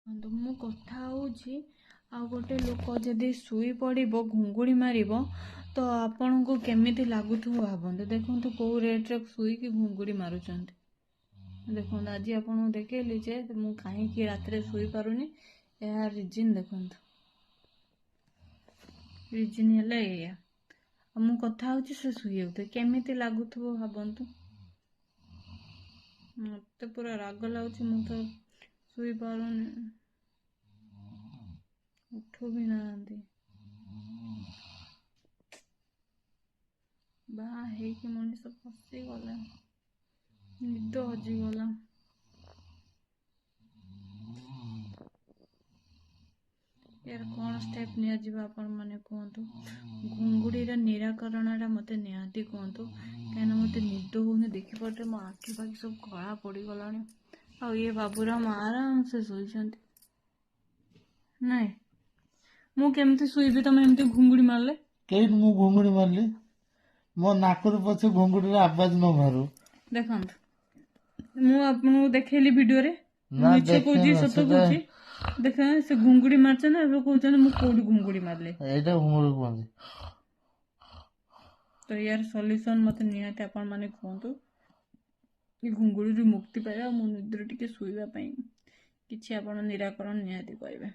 ତ ମୁଁ କଥା ହେଉଛି ଆଉ ଗୋଟେ ଲୋକ ଯଦି ଶୋଇ ପଡ଼ିବ ଘୁଙ୍ଗୁଡ଼ି ମାରିବ ତ ଆପଣଙ୍କୁ କେମିତି ଲାଗୁଥିବ ଭାବନ୍ତୁ। ଦେଖନ୍ତୁ କେଉଁ ରେଟ୍ରେ ଶୋଇକି ଘୁଙ୍ଗୁଡ଼ି ମାରୁଛନ୍ତି। ଦେଖନ୍ତୁ ଆଜି ଆପଣଙ୍କୁ ଦେଖେଇଲି ଯେ ମୁଁ କାହିଁକି ରାତିରେ ଶୋଇପାରୁନି, ଏହା ରିଜିନ୍ ଦେଖନ୍ତୁ। ରିଜିନ୍ ହେଲା ଏଇଆ। ଆଉ ମୁଁ କଥା ହେଉଛି ସେ ଶୋଇଯାଉଥିବେ, କେମିତି ଲାଗୁଥିବ ଭାବନ୍ତୁ। ମୋତେ ପୁରା ରାଗ ଲାଗୁଛି, ମୁଁ ତ ଶୋଇପାରୁନି, ଉଠୁ ବି ନାହାନ୍ତି। ବାହା ହେଇକି ମଣିଷ ଫସିଗଲା, ନିଦ ହଜିଗଲା। ୟାର କ'ଣ ଷ୍ଟେପ୍ ନିଆଯିବ ଆପଣମାନେ କୁହନ୍ତୁ। ଘୁଙ୍ଗୁଡ଼ିର ନିରାକରଣଟା ମୋତେ ନିହାତି କୁହନ୍ତୁ, କାହିଁକିନା ମୋତେ ନିଦ ହେଉନି। ଦେଖିପାରୁଥିବେ ମୋ ଆଖି ପାଖି ସବୁ କଳା ପଡ଼ିଗଲାଣି। ଆଉ ଇଏ ବାବୁରାମ ଆରାମସେ ଶୋଇଛନ୍ତି। ନାଇଁ ମୁଁ କେମିତି ଶୋଇବି ତମେ ଏମିତି ଘୁଙ୍ଗୁଡ଼ି ମାରିଲେ? କେମିତି ମୁଁ ଘୁଙ୍ଗୁଡ଼ି ମାରିଲି? ମୋ ନାକରୁ ପଛେ ଘୁଙ୍ଗୁଡ଼ିର ଆବାଜ ନ ବାହାରୁ। ଦେଖନ୍ତୁ ମୁଁ ଆପଣଙ୍କୁ ଦେଖେଇଲି ଭିଡ଼ିଓରେ, ନା ମିଛ କହୁଛି ଦେଖେଇନ, ସତ ସେଟା କହୁଛି। ଦେଖ ସେ ଘୁଙ୍ଗୁଡ଼ି ମାରିଛନ୍ତି, ଏବେ କହୁଛନ୍ତି ମୁଁ କୋଉଠି ଘୁଙ୍ଗୁଡ଼ି ମାରିଲି। ଏଇଟା ଘୁଙ୍ଗୁଡ଼ି କୁହନ୍ତି। ତ ୟାର ସଲ୍ୟୁସନ୍ ମୋତେ ନିହାତି ଆପଣମାନେ କୁହନ୍ତୁ। ଏ ଘୁଙ୍ଗୁଡ଼ିରୁ ମୁକ୍ତି ପାଇବା, ମୋ ନିଦ୍ରା ଟିକେ ଶୋଇବା ପାଇଁ କିଛି ଆପଣ ନିରାକରଣ ନିହାତି କହିବେ।